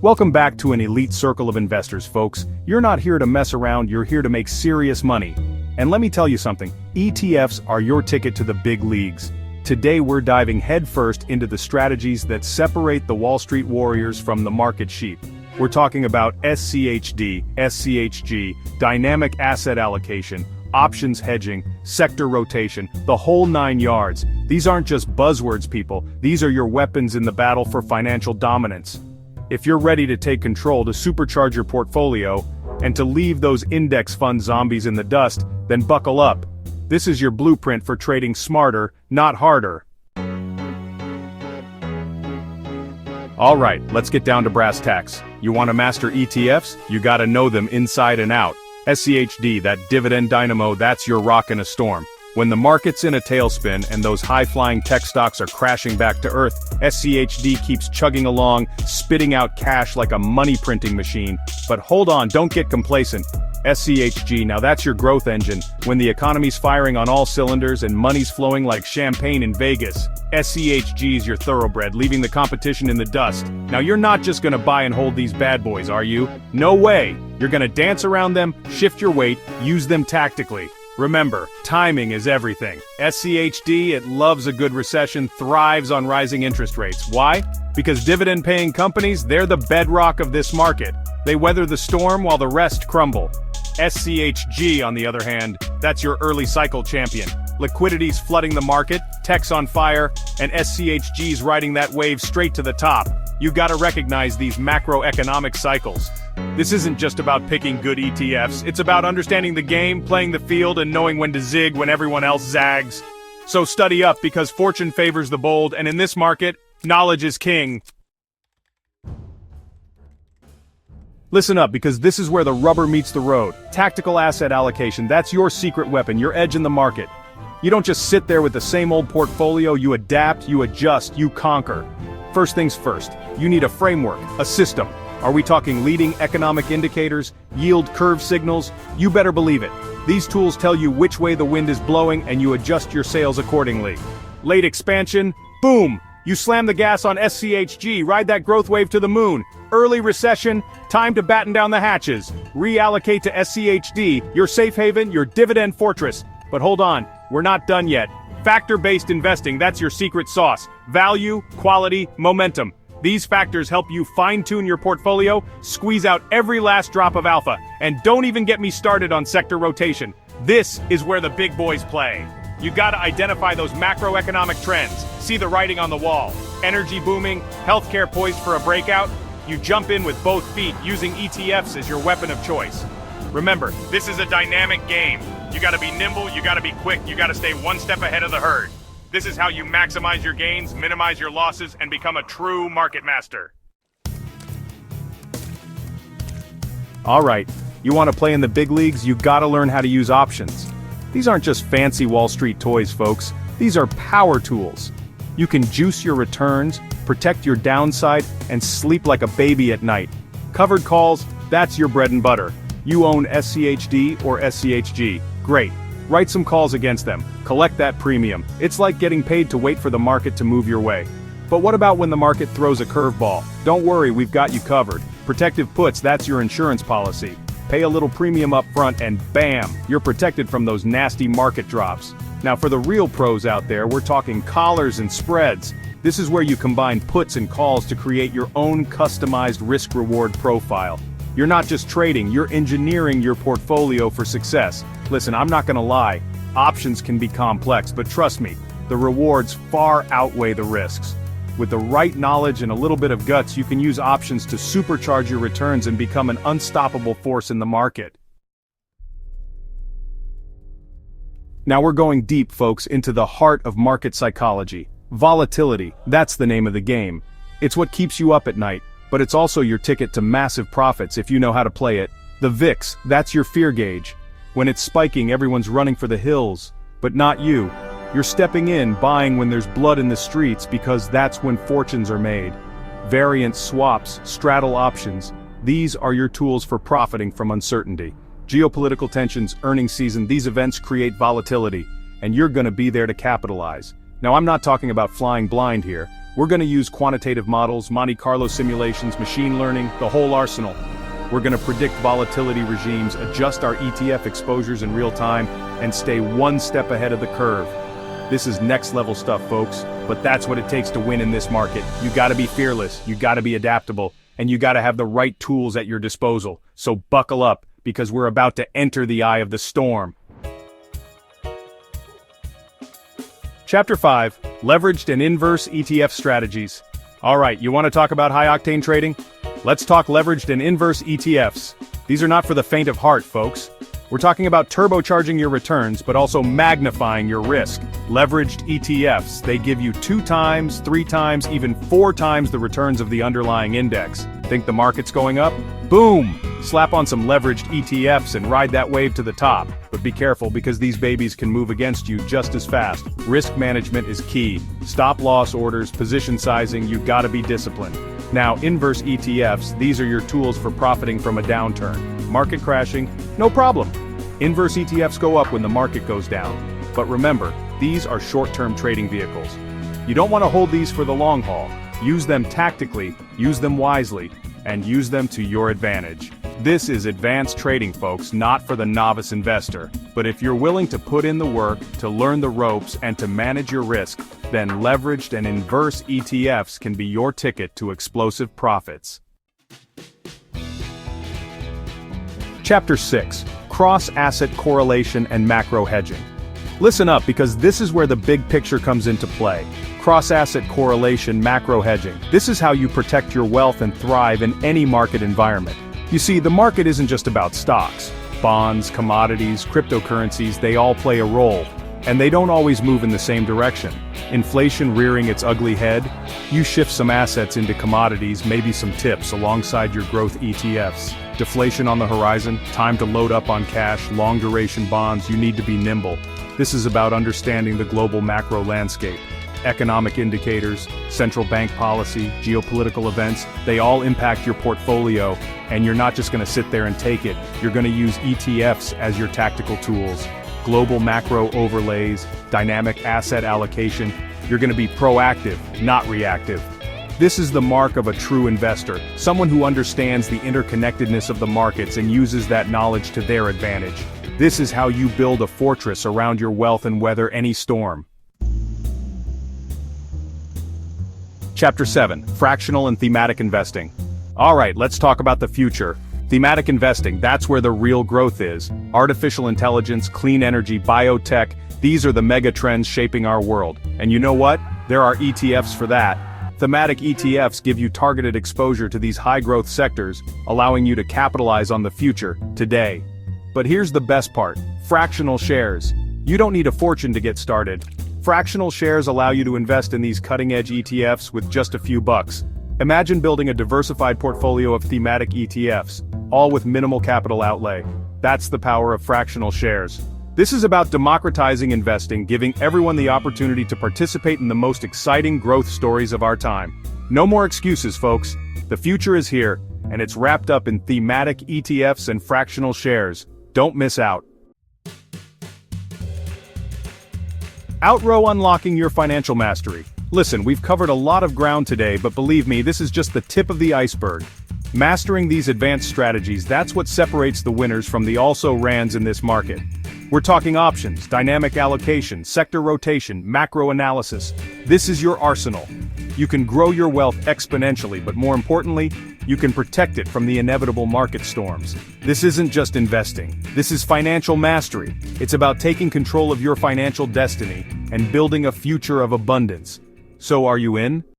Welcome back to an elite circle of investors, folks. You're not here to mess around, you're here to make serious money. And let me tell you something, ETFs are your ticket to the big leagues. Today we're diving headfirst into the strategies that separate the Wall Street warriors from the market sheep. We're talking about SCHD, SCHG, dynamic asset allocation, options hedging, sector rotation, the whole 9 yards. These aren't just buzzwords, people. These are your weapons in the battle for financial dominance. If you're ready to take control, to supercharge your portfolio, and to leave those index fund zombies in the dust, then buckle up. This is your blueprint for trading smarter, not harder. Alright, let's get down to brass tacks. You want to master ETFs? You gotta know them inside and out. SCHD, that dividend dynamo, that's your rock in a storm. When the market's in a tailspin and those high-flying tech stocks are crashing back to earth, SCHD keeps chugging along, spitting out cash like a money-printing machine. But hold on, don't get complacent. SCHG, now that's your growth engine. When the economy's firing on all cylinders and money's flowing like champagne in Vegas, SCHG's your thoroughbred, leaving the competition in the dust. Now you're not just gonna buy and hold these bad boys, are you? No way! You're gonna dance around them, shift your weight, use them tactically. Remember, timing is everything. SCHD, it loves a good recession, thrives on rising interest rates. Why? Because dividend-paying companies, they're the bedrock of this market. They weather the storm while the rest crumble. SCHG, on the other hand, that's your early cycle champion. Liquidity's flooding the market, tech's on fire, and SCHG's riding that wave straight to the top. You gotta recognize these macroeconomic cycles. This isn't just about picking good ETFs, it's about understanding the game, playing the field, and knowing when to zig when everyone else zags. So study up, because fortune favors the bold, and in this market, knowledge is king. Listen up, because this is where the rubber meets the road. Tactical asset allocation, that's your secret weapon, your edge in the market. You don't just sit there with the same old portfolio, you adapt, you adjust, you conquer. First things first, you need a framework, a system. Are we talking leading economic indicators, yield curve signals? You better believe it. These tools tell you which way the wind is blowing and you adjust your sails accordingly. Late expansion, boom! You slam the gas on SCHG, ride that growth wave to the moon. Early recession, time to batten down the hatches. Reallocate to SCHD, your safe haven, your dividend fortress. But hold on, we're not done yet. Factor-based investing, that's your secret sauce. Value, quality, momentum. These factors help you fine-tune your portfolio, squeeze out every last drop of alpha. And don't even get me started on sector rotation. This is where the big boys play. You gotta identify those macroeconomic trends, see the writing on the wall. Energy booming, healthcare poised for a breakout. You jump in with both feet, using ETFs as your weapon of choice. Remember, this is a dynamic game. You gotta be nimble, you gotta be quick, you gotta stay one step ahead of the herd. This is how you maximize your gains, minimize your losses, and become a true market master. Alright, you want to play in the big leagues, you gotta learn how to use options. These aren't just fancy Wall Street toys, folks. These are power tools. You can juice your returns, protect your downside, and sleep like a baby at night. Covered calls, that's your bread and butter. You own SCHD or SCHG. Great. Write some calls against them. Collect that premium. It's like getting paid to wait for the market to move your way. But what about when the market throws a curveball? Don't worry, we've got you covered. Protective puts, that's your insurance policy. Pay a little premium up front and bam, you're protected from those nasty market drops. Now for the real pros out there, we're talking collars and spreads. This is where you combine puts and calls to create your own customized risk-reward profile. You're not just trading, you're engineering your portfolio for success. Listen, I'm not gonna lie, options can be complex, but trust me, the rewards far outweigh the risks. With the right knowledge and a little bit of guts, you can use options to supercharge your returns and become an unstoppable force in the market. Now we're going deep, folks, into the heart of market psychology. Volatility, that's the name of the game. It's what keeps you up at night, but it's also your ticket to massive profits if you know how to play it. The VIX, that's your fear gauge. When it's spiking, everyone's running for the hills, but not you. You're stepping in, buying when there's blood in the streets, because that's when fortunes are made. Variance swaps, straddle options, these are your tools for profiting from uncertainty. Geopolitical tensions, earnings season, these events create volatility, and you're gonna be there to capitalize. Now I'm not talking about flying blind here. We're going to use quantitative models, Monte Carlo simulations, machine learning, the whole arsenal. We're going to predict volatility regimes, adjust our ETF exposures in real time, and stay one step ahead of the curve. This is next level stuff, folks, but that's what it takes to win in this market. You gotta be fearless, you gotta be adaptable, and you gotta have the right tools at your disposal. So buckle up, because we're about to enter the eye of the storm. Chapter 5, Leveraged and Inverse ETF Strategies. Alright, you want to talk about high-octane trading? Let's talk leveraged and inverse ETFs. These are not for the faint of heart, folks. We're talking about turbocharging your returns, but also magnifying your risk. Leveraged ETFs, they give you 2 times, 3 times, even 4 times the returns of the underlying index. Think the market's going up? Boom! Slap on some leveraged ETFs and ride that wave to the top. But be careful, because these babies can move against you just as fast. Risk management is key. Stop loss orders, position sizing, you gotta be disciplined. Now, inverse ETFs, these are your tools for profiting from a downturn. Market crashing? No problem. Inverse ETFs go up when the market goes down. But remember, these are short-term trading vehicles. You don't want to hold these for the long haul. Use them tactically, use them wisely, and use them to your advantage. This is advanced trading, folks, not for the novice investor. But if you're willing to put in the work, to learn the ropes, and to manage your risk, then leveraged and inverse ETFs can be your ticket to explosive profits. Chapter 6, Cross-Asset Correlation and Macro Hedging. Listen up, because this is where the big picture comes into play. Cross-asset correlation, macro hedging. This is how you protect your wealth and thrive in any market environment. You see, the market isn't just about stocks. Bonds, commodities, cryptocurrencies, they all play a role. And they don't always move in the same direction. Inflation rearing its ugly head, you shift some assets into commodities, maybe some tips alongside your growth ETFs. Deflation on the horizon, time to load up on cash, long-duration bonds, you need to be nimble. This is about understanding the global macro landscape. Economic indicators, central bank policy, geopolitical events, they all impact your portfolio, and you're not just going to sit there and take it, you're going to use ETFs as your tactical tools. Global macro overlays, dynamic asset allocation, you're going to be proactive, not reactive. This is the mark of a true investor, someone who understands the interconnectedness of the markets and uses that knowledge to their advantage. This is how you build a fortress around your wealth and weather any storm. Chapter 7, Fractional and Thematic Investing. Alright, let's talk about the future. Thematic investing, that's where the real growth is. Artificial intelligence, clean energy, biotech, these are the mega trends shaping our world. And you know what? There are ETFs for that. Thematic ETFs give you targeted exposure to these high-growth sectors, allowing you to capitalize on the future, today. But here's the best part, fractional shares. You don't need a fortune to get started. Fractional shares allow you to invest in these cutting-edge ETFs with just a few bucks. Imagine building a diversified portfolio of thematic ETFs, all with minimal capital outlay. That's the power of fractional shares. This is about democratizing investing, giving everyone the opportunity to participate in the most exciting growth stories of our time. No more excuses, folks. The future is here, and it's wrapped up in thematic ETFs and fractional shares. Don't miss out. Outrow unlocking your financial mastery. Listen, we've covered a lot of ground today, but believe me, this is just the tip of the iceberg. Mastering these advanced strategies, that's what separates the winners from the also-rans in this market. We're talking options, dynamic allocation, sector rotation, macro analysis. This is your arsenal. You can grow your wealth exponentially, but more importantly, you can protect it from the inevitable market storms. This isn't just investing. This is financial mastery. It's about taking control of your financial destiny and building a future of abundance. So are you in?